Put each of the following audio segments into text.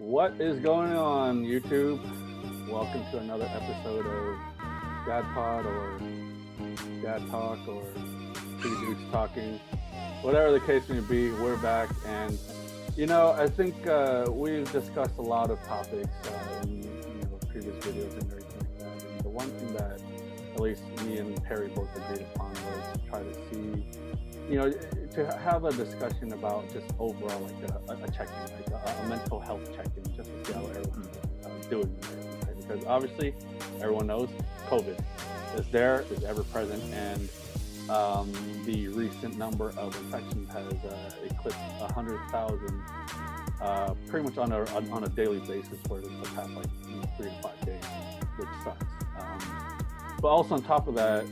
What is going on, YouTube? Welcome to another episode of Dad Pod or Dad Talk or Two Dudes Talking. Whatever the case may be, we're back. And, I think we've discussed a lot of topics in previous videos and everything like that. And the one thing that at least me and Perry both agreed upon was to try to see, to have a discussion about just overall like a check-in, like a mental health check-in, just to see how everyone's doing. Right? Because obviously, everyone knows COVID is there, is ever present, and the recent number of infections has eclipsed 100,000 pretty much on a daily basis for the past 3 to 5 days, which sucks. But also on top of that,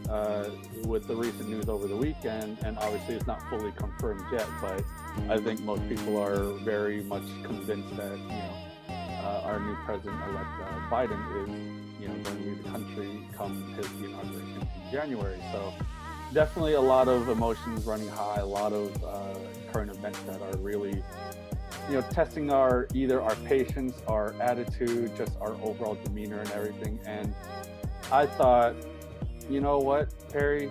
with the recent news over the weekend, and obviously it's not fully confirmed yet, but I think most people are very much convinced that our new president-elect Biden is going to lead the country come his inauguration in January. So definitely a lot of emotions running high, a lot of current events that are really testing either our patience, our attitude, just our overall demeanor and everything. And I thought, you know what, Perry,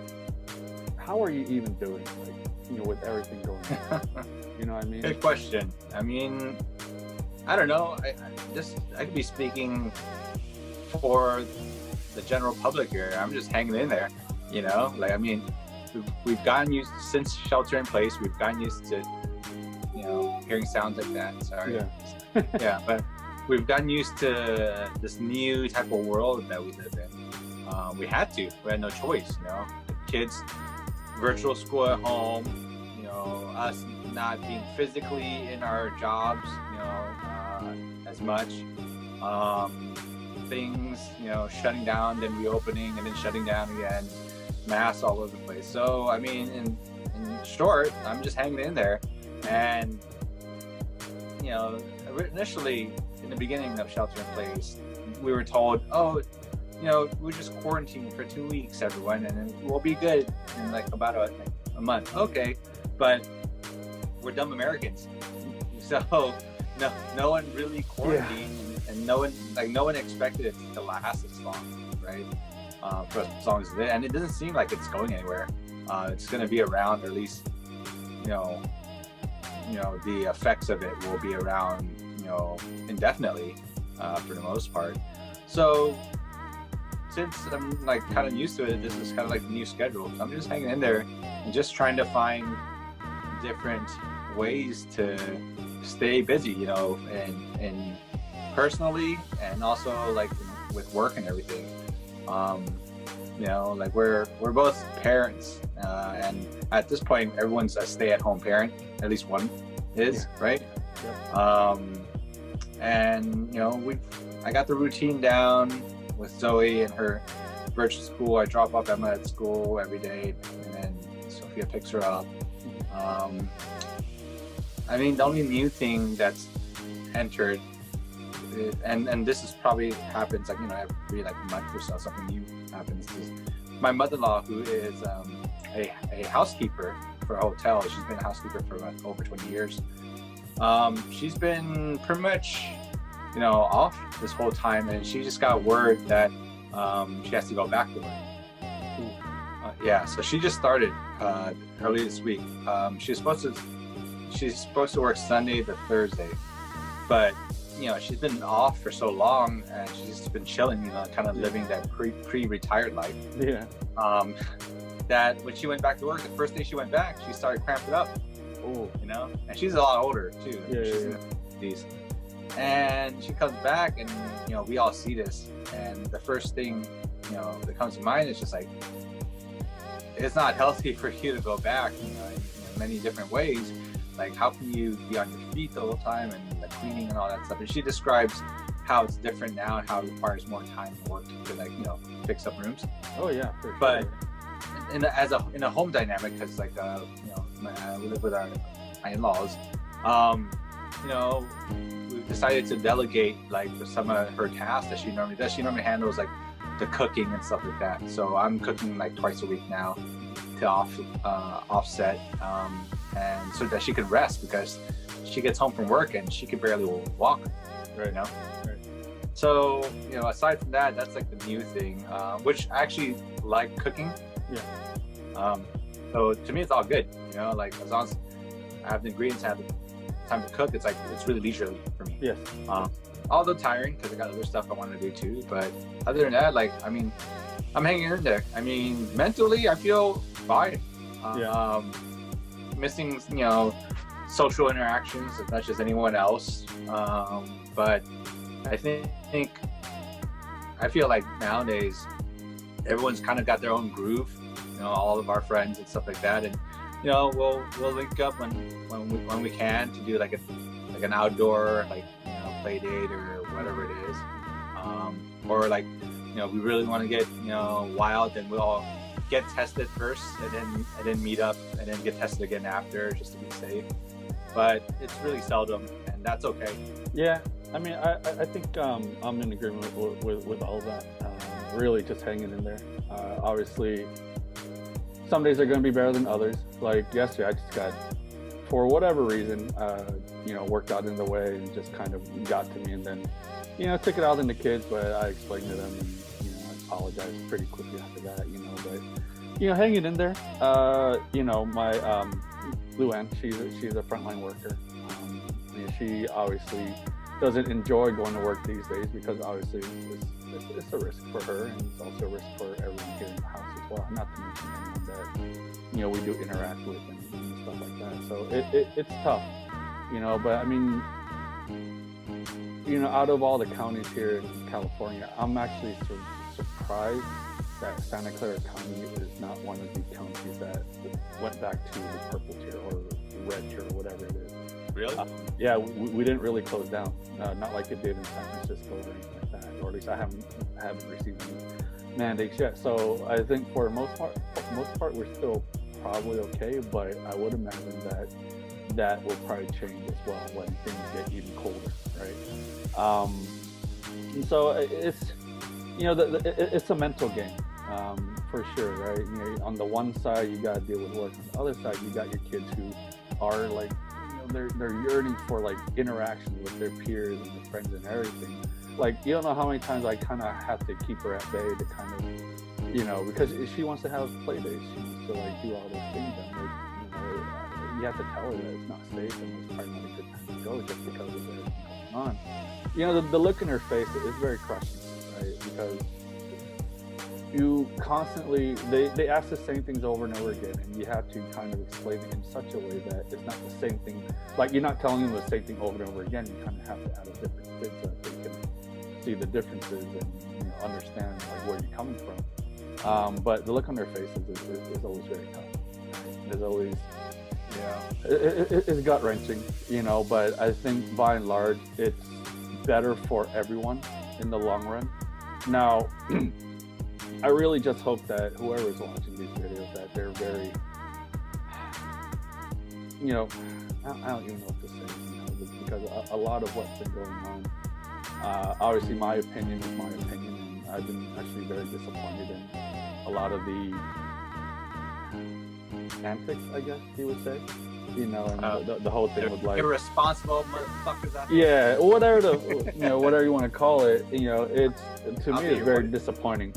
how are you even doing, with everything going on? You know what I mean? Good question. I mean, I don't know. I could be speaking for the general public here. I'm just hanging in there, we've gotten used, since shelter in place, we've gotten used to, hearing sounds like that. Sorry. Yeah. Yeah, but we've gotten used to this new type of world that we live in. We had no choice, kids, virtual school at home, us not being physically in our jobs, as much, things, shutting down, then reopening, and then shutting down again, masks all over the place. So, I mean, in short, I'm just hanging in there. And, initially, in the beginning of shelter in place, we were told, we're just quarantined for 2 weeks, everyone, and then we'll be good in about a month. Okay, but we're dumb Americans, so no one really quarantined, and no one expected it to last this long, right? For as long as it did, and it doesn't seem like it's going anywhere. It's going to be around, or at least the effects of it will be around, indefinitely, for the most part. So since I'm kind of used to it, this is kind of like the new schedule. So I'm just hanging in there and just trying to find different ways to stay busy, and personally, and also with work and everything. We're both parents, and at this point, everyone's a stay-at-home parent. At least one is, right? Yeah. And I got the routine down with Zoe and her virtual school. I drop off Emma at school every day, and then Sophia picks her up. The only new thing that's entered, and this is probably happens every month or so, something new happens, is my mother-in-law, who is a housekeeper for a hotel. She's been a housekeeper for over 20 years. She's been pretty much off this whole time, and she just got word that she has to go back to work. So she just started early this week. She's supposed to work Sunday to Thursday, but she's been off for so long, and she's been chilling, kind of living that pre-retired life. Yeah. That when she went back to work, the first day she went back, she started cramping up. Oh. And she's a lot older too. Yeah, she's in her 50s. And she comes back, and we all see this, and the first thing that comes to mind is just it's not healthy for you to go back, in many different ways. How can you be on your feet the whole time, and the cleaning and all that stuff? And she describes how it's different now, and how it requires more time and work to fix up rooms. Oh yeah, for sure. But in a home dynamic, because we live with my in-laws, we've decided to delegate some of her tasks that she normally does. She normally handles the cooking and stuff like that. So I'm cooking twice a week now to offset, and so that she could rest, because she gets home from work and she could barely walk. Right. You know. Right. So aside from that, that's like the new thing, which I actually like cooking. Yeah. So to me, it's all good. Like as long as I have the ingredients, I have the time to cook. It's really leisurely for me. Yes. Although tiring because I got other stuff I want to do too. But other than that, like I'm hanging in there. I mean, mentally, I feel fine. Missing social interactions as much as anyone else. But I feel like nowadays everyone's kind of got their own groove. All of our friends and stuff like that, and we'll link up when we can to do like an outdoor play date or whatever it is, or like we really want to get wild, and we'll all get tested first and then meet up and then get tested again after, just to be safe. But it's really seldom, and that's okay. Yeah, I mean, I think I'm in agreement with all of that. Really just hanging in there. Obviously, some days are going to be better than others. Like yesterday, I just got, for whatever reason, worked out in the way and just kind of got to me, and then, took it out on the kids, but I explained to them, and, I apologized pretty quickly after that, but, hanging in there. My Luann, she's a frontline worker. She obviously doesn't enjoy going to work these days because obviously it's a risk for her, and it's also a risk for everyone here in the house as well. Not to mention anyone that we do interact with and stuff like that. So it's tough, But I mean, out of all the counties here in California, I'm actually surprised that Santa Clara County is not one of the counties that went back to the purple tier or red tier or whatever it is. Really? Yeah, we didn't really close down, not like it did in San Francisco or anything like that. Or at least I haven't received any mandates yet. So I think for the most part, we're still probably okay. But I would imagine that will probably change as well when things get even colder, right? And so it's it's a mental game, for sure, right? On the one side, you got to deal with work. On the other side, you got your kids who are like, they're yearning for like interaction with their peers and their friends and everything. Like, you don't know how many times I kind of have to keep her at bay to kind of, because she wants to have play dates. She wants to like do all those things, and like, you have to tell her that it's not safe and it's probably not a good time to go just because of everything going on. The look in her face is very crushing, right? Because you constantly, they ask the same things over and over again, and you have to kind of explain it in such a way that it's not the same thing. Like, you're not telling them the same thing over and over again. You kind of have to add a different spin so that they can see the differences and understand like where you're coming from. But the look on their faces is always very tough. There's always, it's gut wrenching, But I think by and large, it's better for everyone in the long run. Now, I really just hope that whoever is watching these videos, that they're very, I don't even know what to say, because a lot of what's been going on, obviously my opinion is my opinion, and I've been actually very disappointed in a lot of the antics, I guess you would say. And the whole thing with like irresponsible motherfuckers out there. Yeah, whatever whatever you want to call it, it's, to me, it's very disappointing,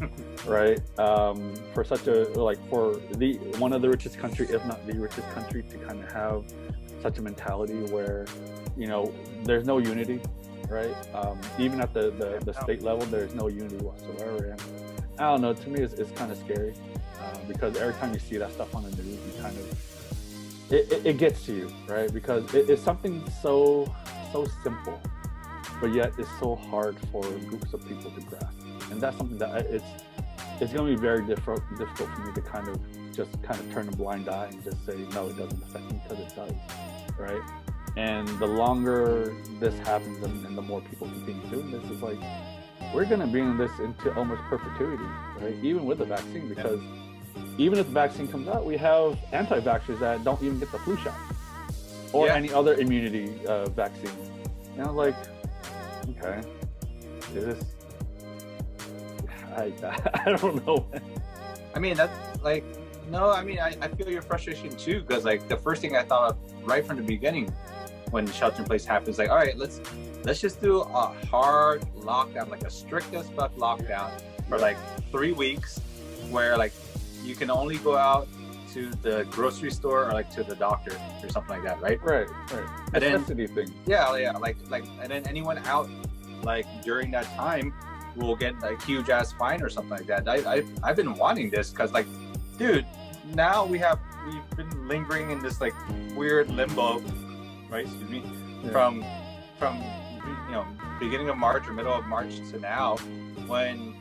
right? For such a, like, for the one of the richest country, if not the richest country, to kind of have such a mentality where, there's no unity, right? Even at the state level, there's no unity whatsoever. And I don't know, to me, it's kind of scary, because every time you see that stuff on the news, you kind of, it gets to you, right? Because it's something so simple, but yet it's so hard for groups of people to grasp. And that's something that it's going to be very difficult for me to kind of turn a blind eye and just say, no, it doesn't affect me, because it does, right? And the longer this happens and the more people continue doing this, it's like, we're going to be in this into almost perpetuity, right? Even with the vaccine, because even if the vaccine comes out, we have anti-vaxxers that don't even get the flu shot or any other immunity vaccine. And I was like, okay, is this? I don't know. I mean, that's like, no, I mean, I feel your frustration too, because like the first thing I thought of right from the beginning when the shelter in place happens, like, all right, let's let's just do a hard lockdown, like a strict as fuck lockdown for like 3 weeks, where like you can only go out to the grocery store or like to the doctor or something like that, right? Right. And then, Necessity thing. yeah, like, and then anyone out like during that time will get like huge ass fine or something like that. I've been wanting this because like, dude, now we've been lingering in this like weird limbo, right? Excuse me, from beginning of March or middle of March to now, when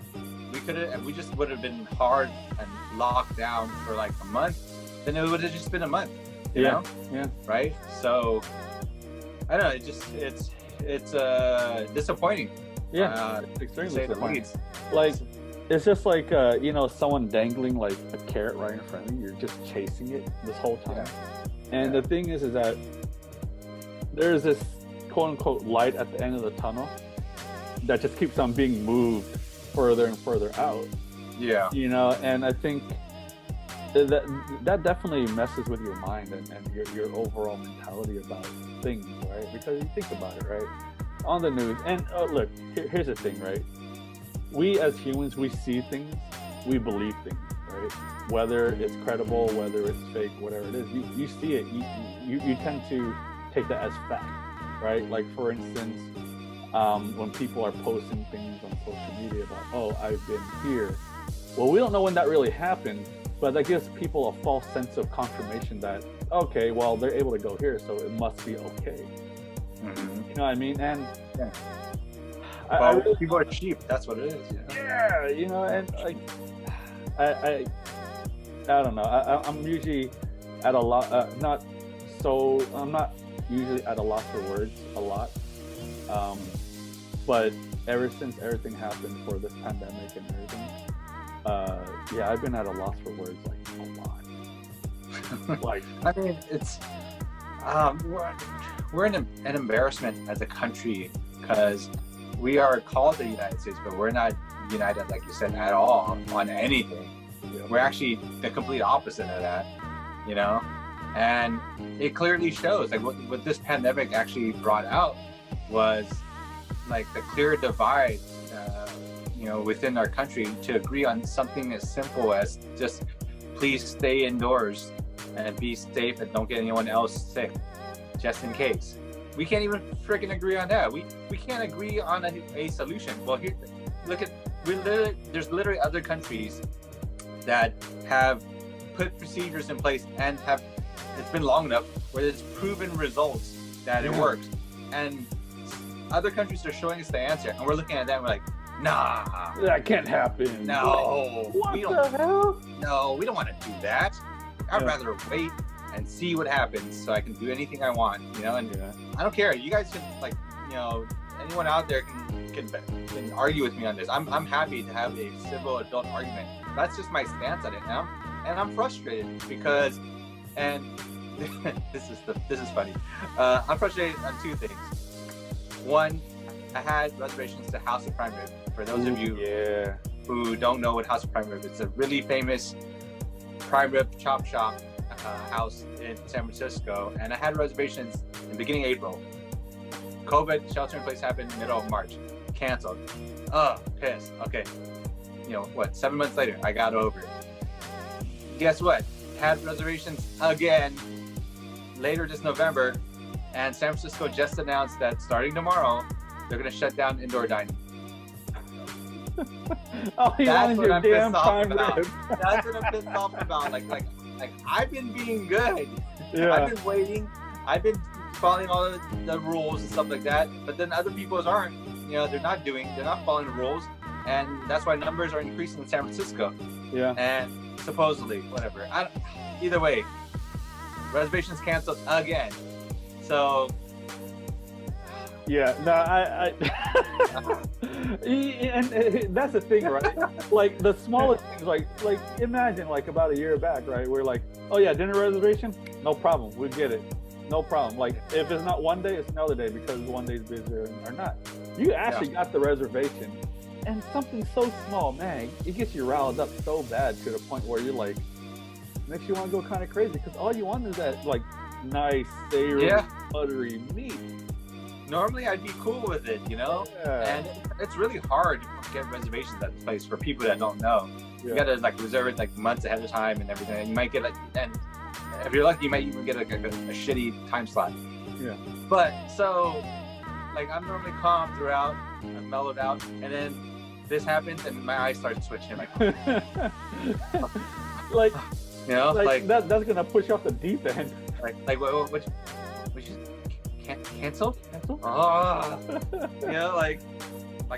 we just would have been hard and locked down for like a month, then it would have just been a month, you know? Yeah. Right? So I don't know, it's disappointing. Yeah. Extremely disappointing. Like, it's just like someone dangling like a carrot right in front of you. You're just chasing it this whole time. And the thing is that there's this quote unquote light at the end of the tunnel that just keeps on being moved further and further out. Yeah. And I think that definitely messes with your mind and your overall mentality about things, right? Because you think about it, right? On the news, and look, here's the thing, right? We as humans, we see things, we believe things, right? Whether it's credible, whether it's fake, whatever it is, you see it, you tend to take that as fact, right? Like for instance, when people are posting things on social media about, oh, I've been here. Well, we don't know when that really happened, but that gives people a false sense of confirmation that, okay, well, they're able to go here, so it must be okay. Mm-hmm. You know what I mean? And I really, people are cheap. That's what it is. Yeah, and like, I don't know. I'm usually at a lot. I'm not usually at a loss for words a lot. But ever since everything happened for this pandemic and everything, I've been at a loss for words like a lot. Like, I mean, it's we're an embarrassment as a country because we are called the United States, but we're not united, like you said, at all on anything. Yeah. We're actually the complete opposite of that, and it clearly shows. Like what this pandemic actually brought out was like the clear divide, within our country to agree on something as simple as just please stay indoors and be safe and don't get anyone else sick, just in case. We can't even freaking agree on that. We can't agree on a solution. Well, here, look at there's literally other countries that have put procedures in place and it's been long enough where there's proven results that it works, and other countries are showing us the answer, and we're looking at that and we're like, nah, that can't happen. No, what the hell? No, we don't want to do that. I'd rather wait and see what happens so I can do anything I want, and I don't care. You guys can, like, anyone out there can argue with me on this. I'm happy to have a civil adult argument. That's just my stance on it now, and I'm frustrated because, and this is funny. I'm frustrated on two things. One, I had reservations to House of Prime Rib. For those of you who don't know what House of Prime Rib is, it's a really famous prime rib chop shop house in San Francisco, and I had reservations in the beginning of April. COVID, shelter in place happened middle of March. Canceled. Pissed. Okay. 7 months later, I got over it. Guess what? Had reservations again later this November, and San Francisco just announced that starting tomorrow, they're going to shut down indoor dining. That's what I'm pissed off about. That's what I'm pissed off about. Like I've been being good. Yeah. I've been waiting. I've been following all the rules and stuff like that. But then other people aren't. They're not following the rules, and that's why numbers are increasing in San Francisco. Yeah. And supposedly, whatever. Either way, reservations canceled again. So. Yeah, no, and that's the thing, right? Like the smallest things, like imagine like about a year back, right? We're like, oh yeah, dinner reservation, no problem, we get it, no problem. Like if it's not one day, it's another day because one day's busier or not. You actually got the reservation, and something so small, man, it gets you riled up so bad to the point where you're like, makes you want to go kind of crazy because all you want is that like nice, savory, buttery meat. normally I'd be cool with it, you know. Yeah. And it's really hard to get reservations at this place for people that don't know. You gotta like reserve it like months ahead of time and everything. And you might get like, and if you're lucky, you might even get like a shitty time slot. Yeah. But so, like, I'm normally calm throughout, I'm mellowed out, and then this happens, and my eyes start switching. Like, like, you know, like that's gonna push you off the deep end. Like what you cancel? Oh, you know, like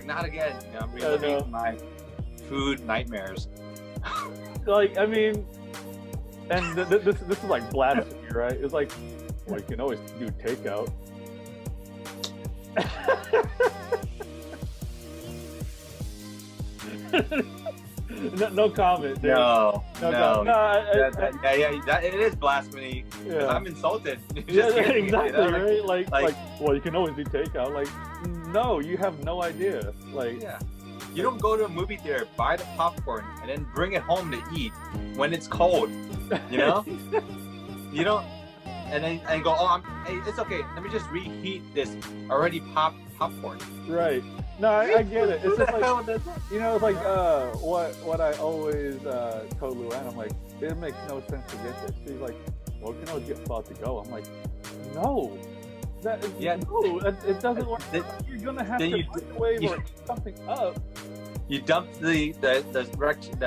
not again. You know, I'm reliving my food nightmares. Like, I mean, and this is like blasphemy, right? It's like, well, you can always do takeout. No comment. Dude. No. That it is blasphemy. Yeah. I'm insulted. Yeah, exactly, you know? right? Like, well, you can always do takeout. Like, no, you have no idea. Like, yeah. You don't go to a movie theater, buy the popcorn, and then bring it home to eat when it's cold. You know? You don't, and then go, hey, it's okay. Let me just reheat this already popped popcorn. Right. No, I get it. It's just like, you know, it's like what I always told Luann. I'm like, it makes no sense to get this. She's like, well, you can always get Pho to go. I'm like, no. No, it doesn't work. You're gonna have to microwave or something up. You dump the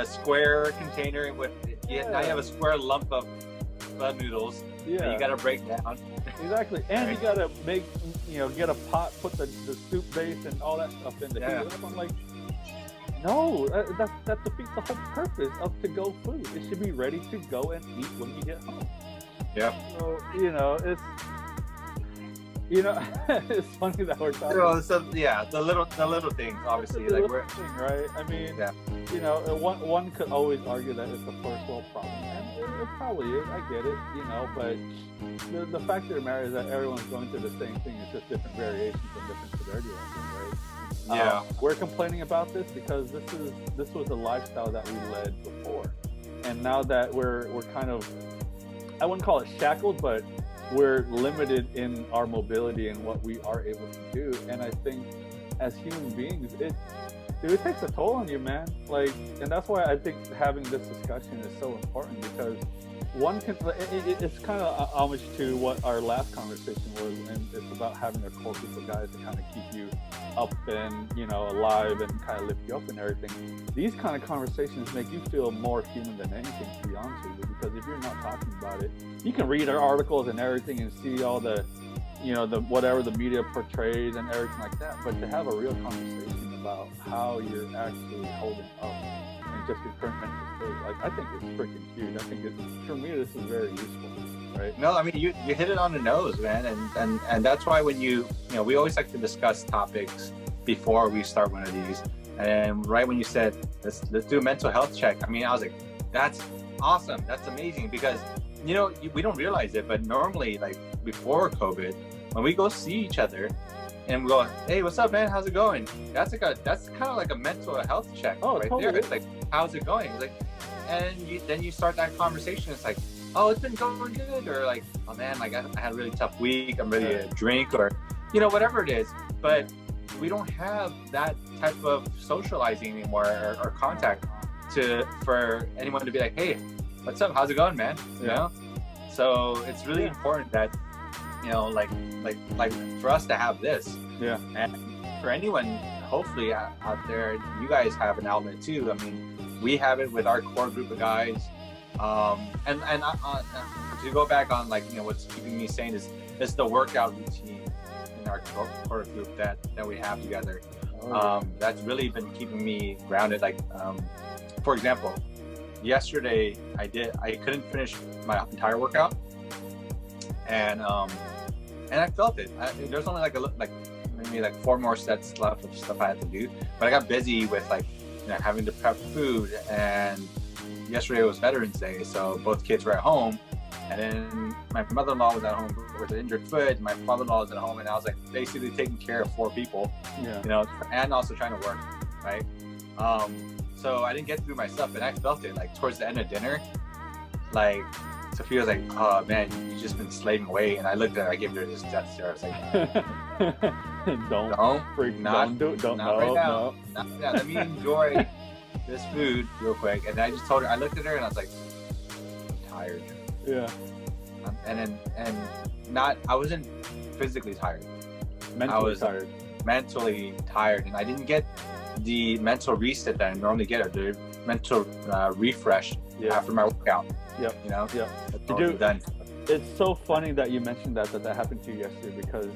square container with now you have a square lump of blood noodles. Yeah. That you gotta break down. Exactly, and you gotta make get a pot, put the soup base and all that stuff in to heat it up. I'm like, no, that defeats the whole purpose of to-go food. It should be ready to go and eat when you get home. Yeah. So it's funny that we're talking. The little things, obviously, like we're thing, right? I mean, one could always argue that it's a first world problem, and it probably is. I get it, but the fact of the matter is that everyone's going through the same thing. It's just different variations and different severity of it, right? Yeah. We're complaining about this because this was a lifestyle that we led before, and now that we're kind of, I wouldn't call it shackled, but we're limited in our mobility and what we are able to do. And I think as human beings, it takes a toll on you, man. Like, and that's why I think having this discussion is so important, because it's kind of homage to what our last conversation was, and it's about having a core group of guys to kind of keep you up and alive and kind of lift you up and everything. These kind of conversations make you feel more human than anything, to be honest with you, because if you're not talking about it, you can read our articles and everything and see all the the whatever the media portrays and everything like that, but to have a real conversation about how you're actually holding up and just your current mental state, like, I think it's freaking huge. I think for me, this is very useful. Right. No, I mean, you hit it on the nose, man, and that's why when we always like to discuss topics before we start one of these, and right when you said let's do a mental health check, I mean, I was like, that's awesome, that's amazing, because we don't realize it, but normally, like before COVID, when we go see each other and we go, hey, what's up, man, how's it going? That's kind of like a mental health check right totally. There. It's like, how's it going? It's like, and then you start that conversation. It's like, oh, it's been going good, or like, oh man, like I had a really tough week, I'm ready to drink, or whatever it is. But we don't have that type of socializing anymore, or contact for anyone to be like, hey, what's up, how's it going, man? So it's really important that like for us to have this, and for anyone hopefully out there, you guys have an outlet too. I mean, we have it with our core group of guys. And to go back on what's keeping me sane is the workout routine in our core group that we have together. That's really been keeping me grounded. Like, for example, yesterday I couldn't finish my entire workout, and I felt it. There's only maybe 4 more sets left of stuff I had to do, but I got busy with having to prep food, and yesterday was Veterans Day, so both kids were at home, and then my mother-in-law was at home with an injured foot, my father-in-law was at home, and I was basically taking care of 4 people, and also trying to work, right? So I didn't get through my stuff, and I felt it towards the end of dinner, Sophia was like, "Oh man, you've just been slaving away." And I looked at her, I gave her this death stare. I was like, don't freak, don't do it, don't, not no, right now. no. Not right now. Let me enjoy this food real quick. And I just told her, I looked at her and I was like, I'm tired. Yeah. And I wasn't physically tired. Mentally I was tired. Mentally tired, and I didn't get the mental reset that I normally get, or the mental refresh after my workout. Yep. You know. Yep. Dude, done. It's so funny that you mentioned that happened to you yesterday, because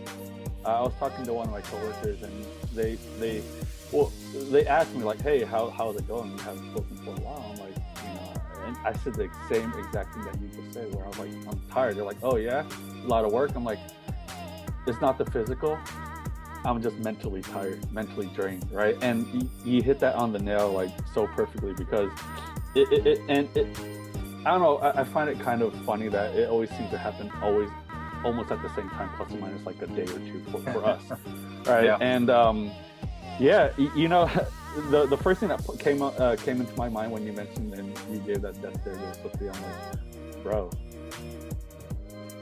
I was talking to one of my coworkers, and they asked me like, "Hey, how's it going? You haven't spoken for a while." I'm like, and I said the same exact thing that you just said, where I was like, "I'm tired." They're like, "Oh yeah, a lot of work." I'm like, "It's not the physical. I'm just mentally tired, mentally drained, right?" And you hit that on the nail like so perfectly, because it I don't know, I find it kind of funny that it always seems to happen almost at the same time, plus or minus like a day or two for us, right? Yeah. And the first thing that came into my mind when you mentioned and you gave that death stare to Sophia, I'm like, bro,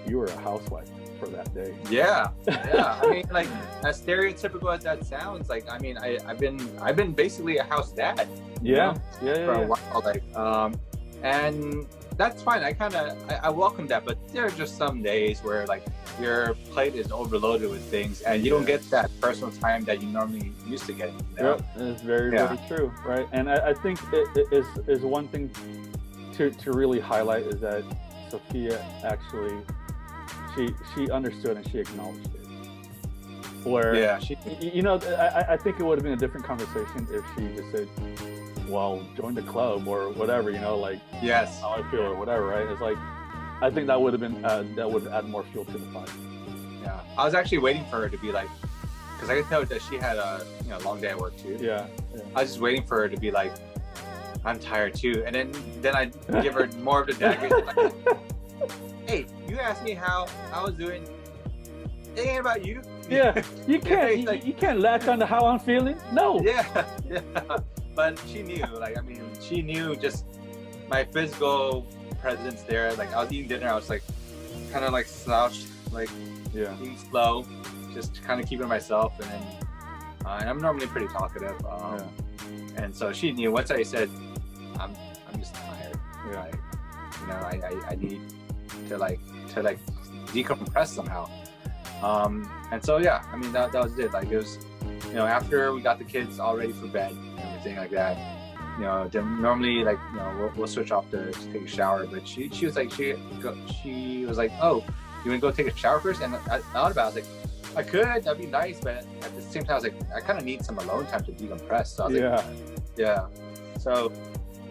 you were a housewife for that day. Yeah. I mean, like, as stereotypical as that sounds, like, I mean, I've been basically a house dad. Yeah. For a while, like, and that's fine. I welcome that, but there are just some days where like your plate is overloaded with things, and you don't get that personal time that you normally used to get. You know? Yep, it's very true, right? And I think it is one thing to really highlight, is that Sophia actually she understood and she acknowledged it. Where I think it would have been a different conversation if she just said, well, join the club or whatever, like, yes, how I feel or whatever, right? It's like, I think that would have been that would add more fuel to the fire. Yeah, I was actually waiting for her to be like, because I could tell that she had a long day at work too. Yeah. I was just waiting for her to be like, I'm tired too, and then I give her more of the dagger. Like, hey, you asked me how I was doing. It ain't about you. Yeah, you can't you can't latch on to how I'm feeling. No. Yeah. But she knew, like, I mean, she knew just my physical presence there. Like, I was eating dinner, I was like, kind of like slouched, like, eating slow, just kind of keeping myself. And then, and I'm normally pretty talkative. And so she knew once I said, I'm just tired. Yeah. Like, I need to decompress somehow. And so, yeah, I mean, that was it. Like, it was, after we got the kids all ready for bed and everything like that, then normally, like, we'll switch off to take a shower. But she was like, she was like, oh, you want to go take a shower first? And I thought about it. I was like, I could, that'd be nice. But at the same time, I was like, I kind of need some alone time to decompress. So I was like, yeah. So,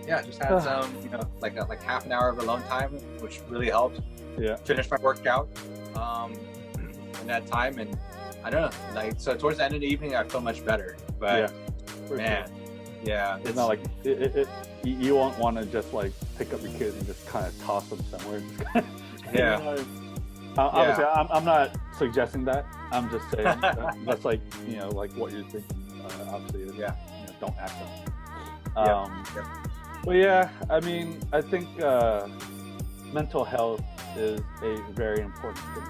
yeah, just had some, like half an hour of alone time, which really helped. Yeah. Finish my workout in that time, and I don't know, like, so towards the end of the evening, I felt much better. But man, it's not like you won't want to just like pick up your kids and just kind of toss them somewhere. Obviously, I'm not suggesting that. I'm just saying that's like like what you're thinking. Obviously, don't act on it. Well, yeah, I mean, I think mental health is a very important thing.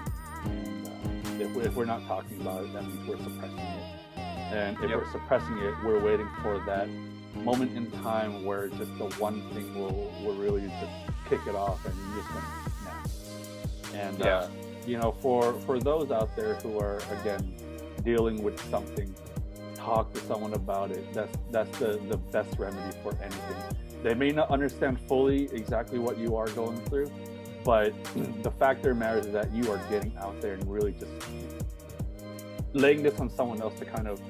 And if we're not talking about it, that means we're suppressing it. And if we're suppressing it, we're waiting for that moment in time where just the one thing will really just kick it off, and you're just gonna snap. And for those out there who are, again, dealing with something, talk to someone about it. That's the best remedy for anything. They may not understand fully exactly what you are going through, but the fact of the matter is that you are getting out there and really just laying this on someone else to kind of,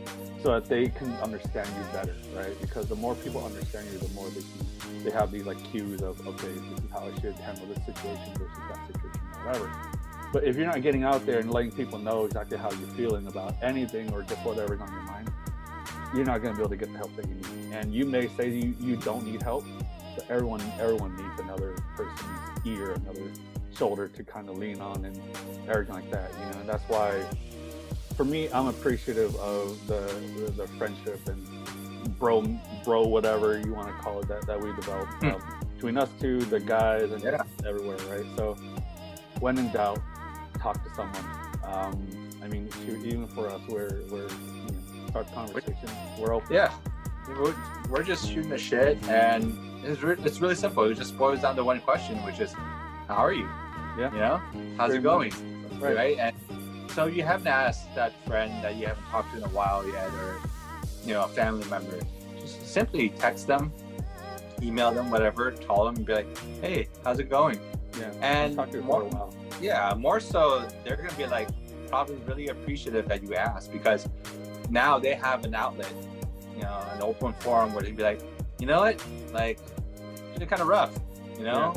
so that they can understand you better, right? Because the more people understand you, the more they have these like cues of, okay, this is how I should handle this situation versus that situation, whatever. But if you're not getting out there and letting people know exactly how you're feeling about anything or just whatever's on your mind, you're not going to be able to get the help that you need. And you may say you don't need help, but everyone needs another person's ear, another shoulder to kind of lean on and everything like that, and that's why for me, I'm appreciative of the friendship and bro whatever you want to call it that we developed between us two, the guys, and Yeah. everywhere, right? So when in doubt, talk to someone. I mean, shoot, even for us, we're start the conversation. We're open. Yeah, we're just shooting the shit, and it's really simple. It just boils down to one question, which is, how are you? Yeah. You know, how's Pretty it going? much. Right. And so you haven't asked that friend that you haven't talked to in a while yet, or a family member. Just simply text them, email them, whatever, call them, and be like, hey, how's it going? Yeah. And talk to you for a while. Yeah, more so, they're gonna be like probably really appreciative that you asked, because now they have an outlet, an open forum where they'd be like, you know what, like, it's been kind of rough,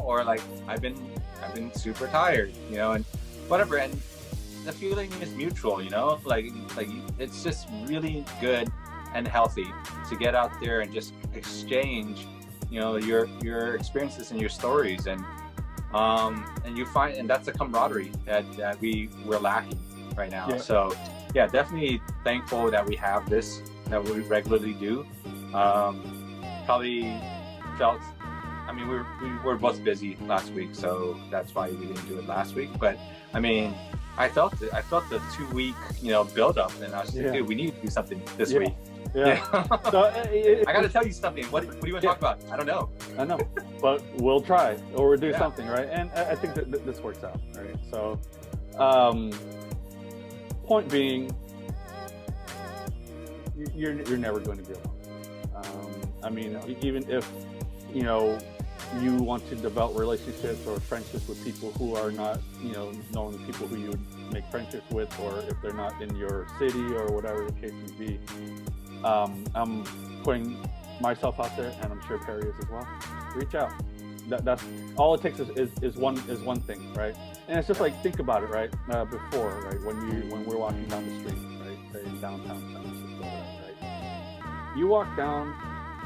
or like I've been super tired, and whatever, and the feeling is mutual, like it's just really good and healthy to get out there and just exchange, your experiences and your stories, and you find, and that's a camaraderie that we're lacking right now. Yeah. So yeah, definitely thankful that we have this, that we regularly do. Probably felt, I mean, we were both busy last week, so that's why we didn't do it last week. But I mean, I felt the 2-week, build up, and I was like, dude, we need to do something this week. Yeah. So, I got to tell you something. What do you want to talk about? I don't know. I know, but we'll try, or we'll do Yeah. something, right? And I think that this works out, right? So, point being, you're never going to be alone. I mean, even if you want to develop relationships or friendships with people who are not, knowing the people who you would make friendships with, or if they're not in your city or whatever the case may be. I'm putting myself out there, and I'm sure Perry is as well. Reach out. That's all it takes is one thing, right? And it's just like, think about it, right? Before, right, when we're walking down the street, right, say in downtown San Francisco, right? You walk down,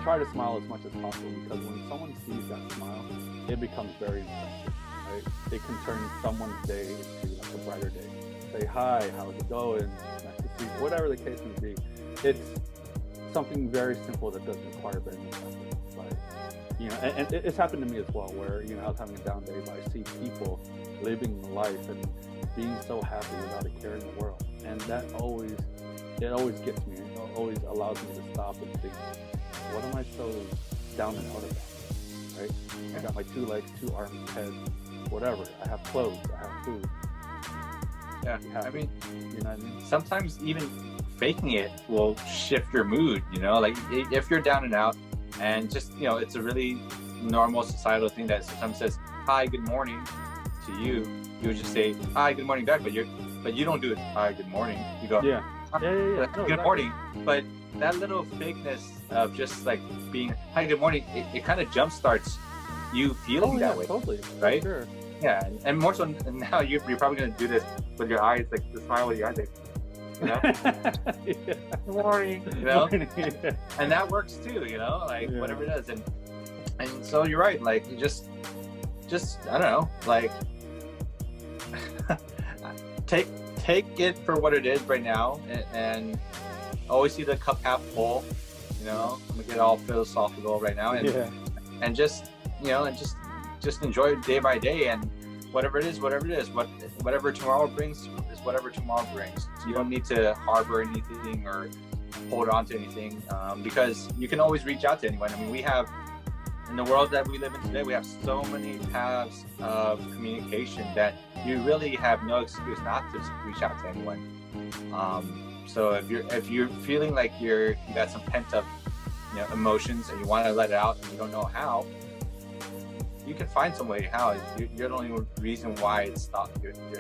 try to smile as much as possible, because when someone sees that smile, it becomes very infectious, right? It can turn someone's day into like a brighter day. Say hi, how's it going? Nice to see you. Whatever the case may be. It's something very simple that doesn't require very much effort. But and it's happened to me as well, where I was having a down day, but I see people living life and being so happy without a care in the world, and that always gets me. It always allows me to stop and think, what am I so down and out about? Right? I got my 2 legs, 2 arms, head, whatever. I have clothes. I have food. Yeah, I mean, you know what I mean? Sometimes even faking it will shift your mood, like if you're down and out, and just, it's a really normal societal thing that sometimes says, hi, good morning to you. You would just say, hi, good morning back, but you don't do it, hi, good morning. You go, yeah. No, good exactly. morning. But that little fakeness of just like being, hi, good morning, it kind of jumpstarts you feeling that way. Totally. Right? Sure. Yeah, and more so now you're probably going to do this with your eyes, like the smile with your eyes, like, Yeah. good morning, Yeah. and that works too, like Yeah. whatever it is, and so you're right, like you just I don't know, like take it for what it is right now, and always see the cup half full. I'm gonna get all philosophical right now, and just just enjoy it day by day, and whatever it is, whatever tomorrow brings is whatever tomorrow brings. So you don't need to harbor anything or hold on to anything, because you can always reach out to anyone. I mean, we have, in the world that we live in today, we have so many paths of communication that you really have no excuse not to reach out to anyone. So if you're feeling like you got some pent up emotions and you want to let it out and you don't know how, you can find some way how. You're the only reason why you're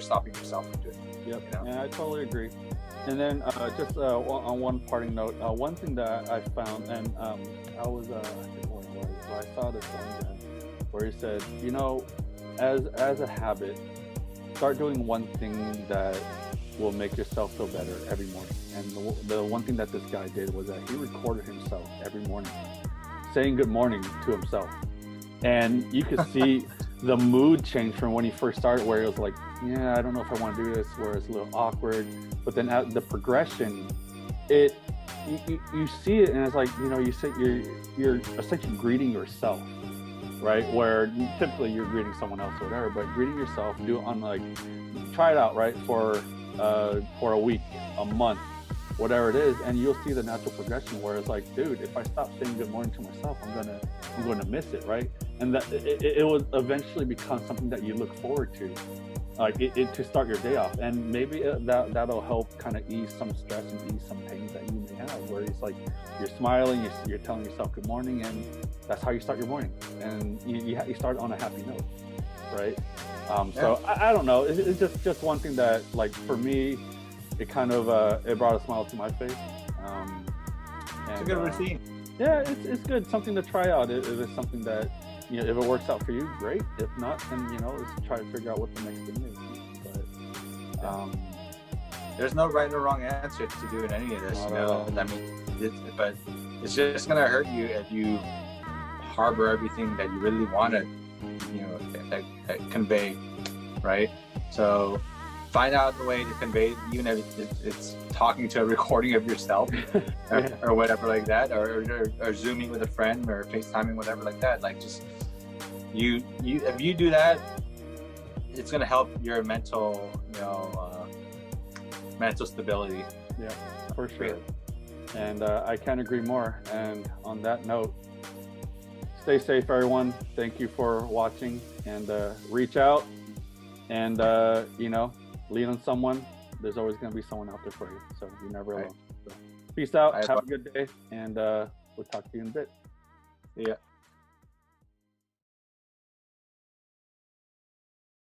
stopping yourself from doing it. Yep. Yeah, I totally agree. And then just on one parting note, one thing that I found, and I was I think what it was, but I saw this one guy where he said, as a habit, start doing one thing that will make yourself feel better every morning. And the one thing that this guy did was that he recorded himself every morning saying good morning to himself. And you could see the mood change from when he first started, where it was like, yeah, I don't know if I want to do this, where it's a little awkward. But then the progression, you see it, and it's like, you say you're essentially greeting yourself, right? Where typically you're greeting someone else or whatever, but greeting yourself, do it on like, try it out, right? For a week, a month, whatever it is, and you'll see the natural progression where it's like, dude, if I stop saying good morning to myself, I'm gonna miss it, right? And that it will eventually become something that you look forward to, like to start your day off. And maybe that'll help kind of ease some stress and ease some pains that you may have, where it's like you're smiling, you're telling yourself good morning, and that's how you start your morning, and you start on a happy note, right? So I don't know, it's just one thing that, like, for me, it kind of it brought a smile to my face. It's a good routine. Yeah, it's good, something to try out. If it's something that, you know, if it works out for you, great. If not, then, you know, let's try to figure out what the next thing is. But there's no right or wrong answer to doing any of this. You know, I mean, but it's just gonna hurt you if you harbor everything that you really want to, you know, convey, right? So find out the way to convey it, even if it's talking to a recording of yourself or whatever like that, or zooming with a friend or FaceTiming, whatever like that. Like, just you if you do that, it's gonna help your mental, you know, mental stability. Yeah, for sure. And I can't agree more. And on that note, stay safe, everyone. Thank you for watching, and reach out and you know, lean on someone. There's always going to be someone out there for you, so you're never alone. So, peace out. Have a good day, and we'll talk to you in a bit. Yeah.